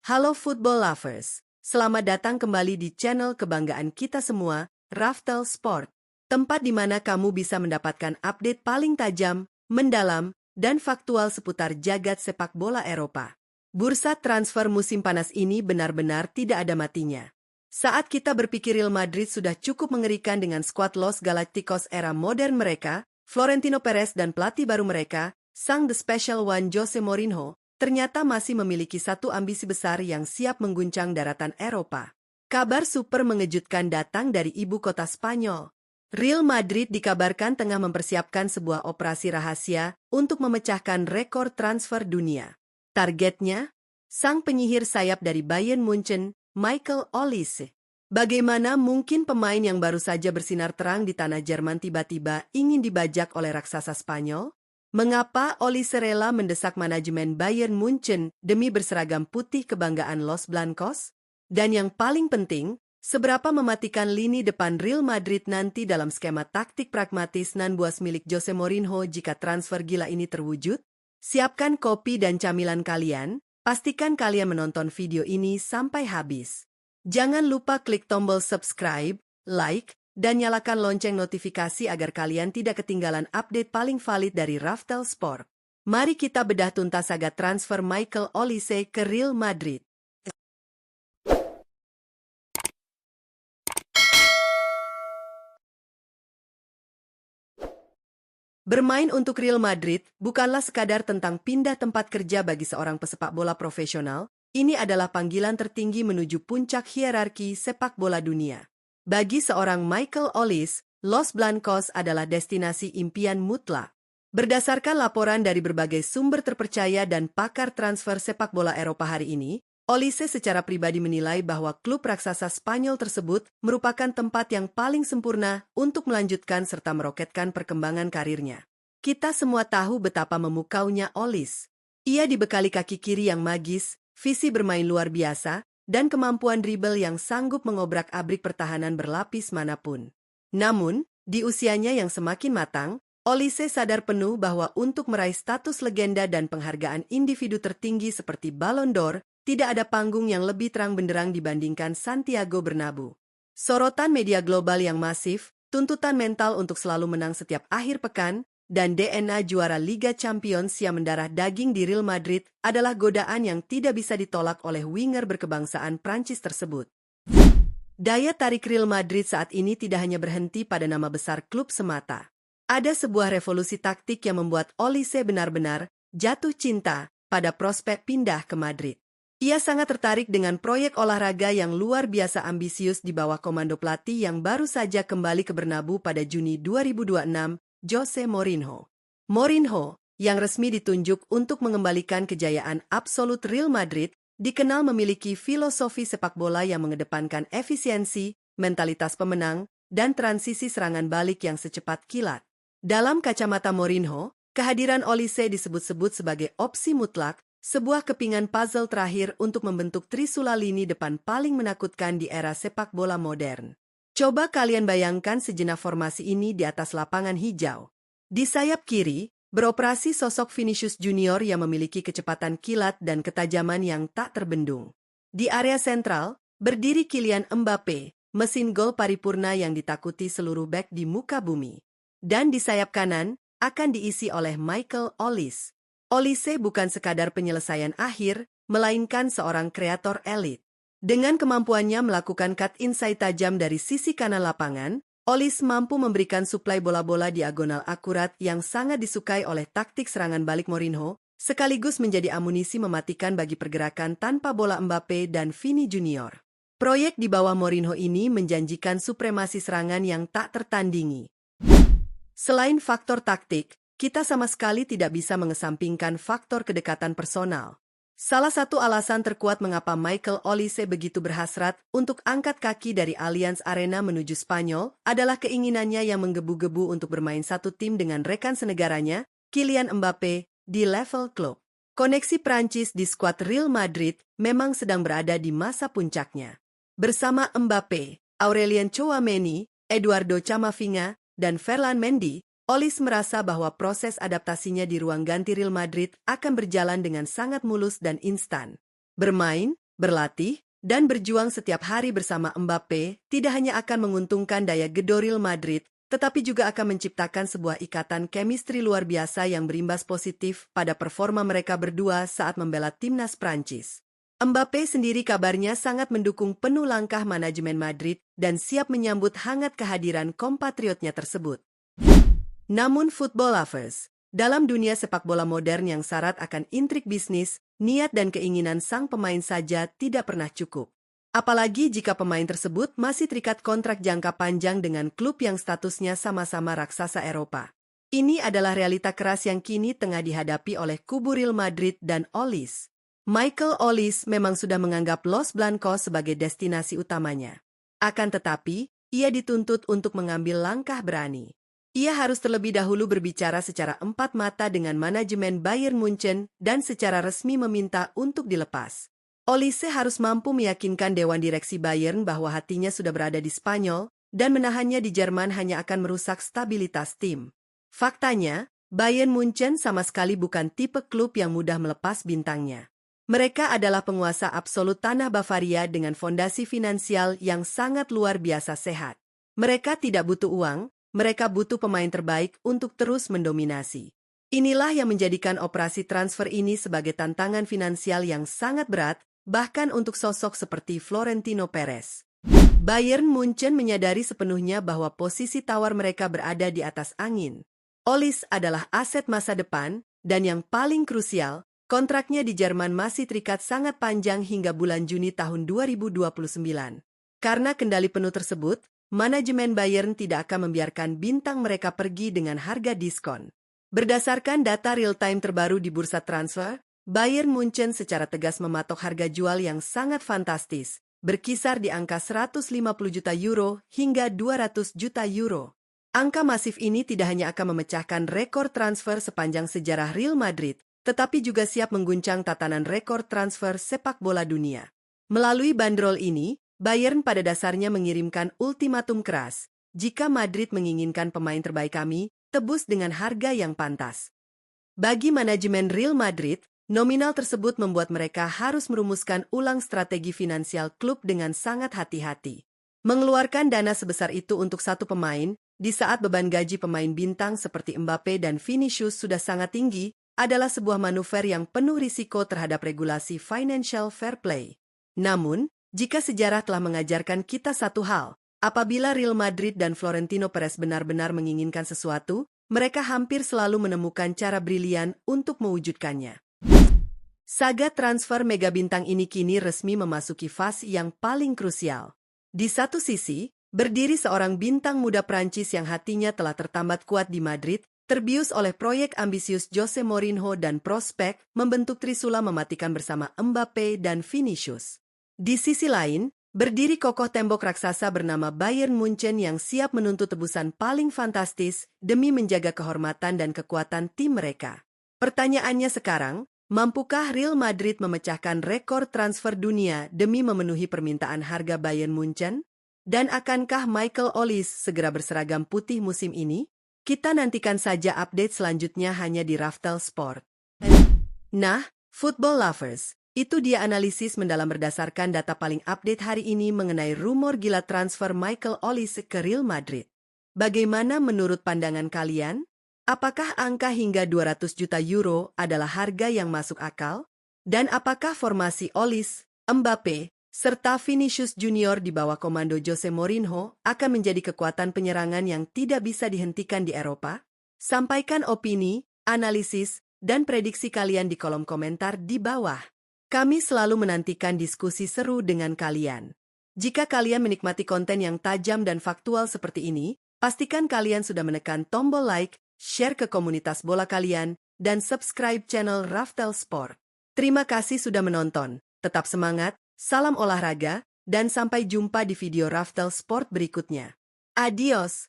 Halo football lovers, selamat datang kembali di channel kebanggaan kita semua, Raftel Sport. Tempat di mana kamu bisa mendapatkan update paling tajam, mendalam, dan faktual seputar jagat sepak bola Eropa. Bursa transfer musim panas ini benar-benar tidak ada matinya. Saat kita berpikir Real Madrid sudah cukup mengerikan dengan skuad Los Galacticos era modern mereka, Florentino Perez dan pelatih baru mereka, sang The Special One Jose Mourinho, ternyata masih memiliki satu ambisi besar yang siap mengguncang daratan Eropa. Kabar super mengejutkan datang dari ibu kota Spanyol. Real Madrid dikabarkan tengah mempersiapkan sebuah operasi rahasia untuk memecahkan rekor transfer dunia. Targetnya, sang penyihir sayap dari Bayern Munchen, Michael Olise. Bagaimana mungkin pemain yang baru saja bersinar terang di tanah Jerman tiba-tiba ingin dibajak oleh raksasa Spanyol? Mengapa Olise rela mendesak manajemen Bayern Munchen demi berseragam putih kebanggaan Los Blancos? Dan yang paling penting, seberapa mematikan lini depan Real Madrid nanti dalam skema taktik pragmatis nan buas milik Jose Mourinho jika transfer gila ini terwujud? Siapkan kopi dan camilan kalian, pastikan kalian menonton video ini sampai habis. Jangan lupa klik tombol subscribe, like, dan nyalakan lonceng notifikasi agar kalian tidak ketinggalan update paling valid dari Raftel Sport. Mari kita bedah tuntas saga transfer Michael Olise ke Real Madrid. Bermain untuk Real Madrid bukanlah sekadar tentang pindah tempat kerja bagi seorang pesepak bola profesional, ini adalah panggilan tertinggi menuju puncak hierarki sepak bola dunia. Bagi seorang Michael Olise, Los Blancos adalah destinasi impian mutlak. Berdasarkan laporan dari berbagai sumber terpercaya dan pakar transfer sepak bola Eropa hari ini, Olise secara pribadi menilai bahwa klub raksasa Spanyol tersebut merupakan tempat yang paling sempurna untuk melanjutkan serta meroketkan perkembangan karirnya. Kita semua tahu betapa memukaunya Olise. Ia dibekali kaki kiri yang magis, visi bermain luar biasa, dan kemampuan dribble yang sanggup mengobrak-abrik pertahanan berlapis manapun. Namun, di usianya yang semakin matang, Olise sadar penuh bahwa untuk meraih status legenda dan penghargaan individu tertinggi seperti Ballon d'Or, tidak ada panggung yang lebih terang benderang dibandingkan Santiago Bernabeu. Sorotan media global yang masif, tuntutan mental untuk selalu menang setiap akhir pekan, dan DNA juara Liga Champions yang mendarah daging di Real Madrid adalah godaan yang tidak bisa ditolak oleh winger berkebangsaan Prancis tersebut. Daya tarik Real Madrid saat ini tidak hanya berhenti pada nama besar klub semata. Ada sebuah revolusi taktik yang membuat Olise benar-benar jatuh cinta pada prospek pindah ke Madrid. Ia sangat tertarik dengan proyek olahraga yang luar biasa ambisius di bawah komando pelatih yang baru saja kembali ke Bernabeu pada Juni 2026, Jose Mourinho. Mourinho, yang resmi ditunjuk untuk mengembalikan kejayaan absolut Real Madrid, dikenal memiliki filosofi sepak bola yang mengedepankan efisiensi, mentalitas pemenang, dan transisi serangan balik yang secepat kilat. Dalam kacamata Mourinho, kehadiran Olise disebut-sebut sebagai opsi mutlak, sebuah kepingan puzzle terakhir untuk membentuk trisula lini depan paling menakutkan di era sepak bola modern. Coba kalian bayangkan sejenak formasi ini di atas lapangan hijau. Di sayap kiri, beroperasi sosok Vinicius Junior yang memiliki kecepatan kilat dan ketajaman yang tak terbendung. Di area sentral, berdiri Kylian Mbappe, mesin gol paripurna yang ditakuti seluruh bek di muka bumi. Dan di sayap kanan, akan diisi oleh Michael Olise. Olise bukan sekadar penyelesaian akhir, melainkan seorang kreator elit. Dengan kemampuannya melakukan cut inside tajam dari sisi kanan lapangan, Olise mampu memberikan suplai bola-bola diagonal akurat yang sangat disukai oleh taktik serangan balik Mourinho, sekaligus menjadi amunisi mematikan bagi pergerakan tanpa bola Mbappe dan Vini Junior. Proyek di bawah Mourinho ini menjanjikan supremasi serangan yang tak tertandingi. Selain faktor taktik, kita sama sekali tidak bisa mengesampingkan faktor kedekatan personal. Salah satu alasan terkuat mengapa Michael Olise begitu berhasrat untuk angkat kaki dari Allianz Arena menuju Spanyol adalah keinginannya yang menggebu-gebu untuk bermain satu tim dengan rekan senegaranya, Kylian Mbappe, di level klub. Koneksi Prancis di skuad Real Madrid memang sedang berada di masa puncaknya. Bersama Mbappe, Aurelien Tchouameni, Eduardo Camavinga, dan Ferland Mendy, Olise merasa bahwa proses adaptasinya di ruang ganti Real Madrid akan berjalan dengan sangat mulus dan instan. Bermain, berlatih, dan berjuang setiap hari bersama Mbappe tidak hanya akan menguntungkan daya gedor Real Madrid, tetapi juga akan menciptakan sebuah ikatan chemistry luar biasa yang berimbas positif pada performa mereka berdua saat membela timnas Prancis. Mbappe sendiri kabarnya sangat mendukung penuh langkah manajemen Madrid dan siap menyambut hangat kehadiran kompatriotnya tersebut. Namun football lovers, dalam dunia sepak bola modern yang syarat akan intrik bisnis, niat dan keinginan sang pemain saja tidak pernah cukup. Apalagi jika pemain tersebut masih terikat kontrak jangka panjang dengan klub yang statusnya sama-sama raksasa Eropa. Ini adalah realita keras yang kini tengah dihadapi oleh kubu Real Madrid dan Olis. Michael Olis memang sudah menganggap Los Blancos sebagai destinasi utamanya. Akan tetapi, ia dituntut untuk mengambil langkah berani. Ia harus terlebih dahulu berbicara secara empat mata dengan manajemen Bayern Munchen dan secara resmi meminta untuk dilepas. Olise harus mampu meyakinkan dewan direksi Bayern bahwa hatinya sudah berada di Spanyol dan menahannya di Jerman hanya akan merusak stabilitas tim. Faktanya, Bayern Munchen sama sekali bukan tipe klub yang mudah melepas bintangnya. Mereka adalah penguasa absolut tanah Bavaria dengan fondasi finansial yang sangat luar biasa sehat. Mereka tidak butuh uang, mereka butuh pemain terbaik untuk terus mendominasi. Inilah yang menjadikan operasi transfer ini sebagai tantangan finansial yang sangat berat, bahkan untuk sosok seperti Florentino Perez. Bayern Munchen menyadari sepenuhnya bahwa posisi tawar mereka berada di atas angin. Olis adalah aset masa depan, dan yang paling krusial, kontraknya di Jerman masih terikat sangat panjang hingga bulan Juni tahun 2029. Karena kendali penuh tersebut, manajemen Bayern tidak akan membiarkan bintang mereka pergi dengan harga diskon. Berdasarkan data real-time terbaru di bursa transfer, Bayern Munchen secara tegas mematok harga jual yang sangat fantastis, berkisar di angka 150 juta euro hingga 200 juta euro. Angka masif ini tidak hanya akan memecahkan rekor transfer sepanjang sejarah Real Madrid, tetapi juga siap mengguncang tatanan rekor transfer sepak bola dunia. Melalui bandrol ini, Bayern pada dasarnya mengirimkan ultimatum keras. Jika Madrid menginginkan pemain terbaik kami, tebus dengan harga yang pantas. Bagi manajemen Real Madrid, nominal tersebut membuat mereka harus merumuskan ulang strategi finansial klub dengan sangat hati-hati. Mengeluarkan dana sebesar itu untuk satu pemain, di saat beban gaji pemain bintang seperti Mbappe dan Vinicius sudah sangat tinggi, adalah sebuah manuver yang penuh risiko terhadap regulasi financial fair play. Namun, jika sejarah telah mengajarkan kita satu hal, apabila Real Madrid dan Florentino Perez benar-benar menginginkan sesuatu, mereka hampir selalu menemukan cara brilian untuk mewujudkannya. Saga transfer mega bintang ini kini resmi memasuki fase yang paling krusial. Di satu sisi, berdiri seorang bintang muda Prancis yang hatinya telah tertambat kuat di Madrid, terbius oleh proyek ambisius Jose Mourinho dan prospek membentuk trisula mematikan bersama Mbappe dan Vinicius. Di sisi lain, berdiri kokoh tembok raksasa bernama Bayern Munchen yang siap menuntut tebusan paling fantastis demi menjaga kehormatan dan kekuatan tim mereka. Pertanyaannya sekarang, mampukah Real Madrid memecahkan rekor transfer dunia demi memenuhi permintaan harga Bayern Munchen? Dan akankah Michael Olis segera berseragam putih musim ini? Kita nantikan saja update selanjutnya hanya di Raftel Sport. Nah, football lovers, itu dia analisis mendalam berdasarkan data paling update hari ini mengenai rumor gila transfer Michael Olis ke Real Madrid. Bagaimana menurut pandangan kalian? Apakah angka hingga 200 juta euro adalah harga yang masuk akal? Dan apakah formasi Olis, Mbappe, serta Vinicius Junior di bawah komando Jose Mourinho akan menjadi kekuatan penyerangan yang tidak bisa dihentikan di Eropa? Sampaikan opini, analisis, dan prediksi kalian di kolom komentar di bawah. Kami selalu menantikan diskusi seru dengan kalian. Jika kalian menikmati konten yang tajam dan faktual seperti ini, pastikan kalian sudah menekan tombol like, share ke komunitas bola kalian, dan subscribe channel Raftel Sport. Terima kasih sudah menonton. Tetap semangat. Salam olahraga, dan sampai jumpa di video Raftel Sport berikutnya. Adios!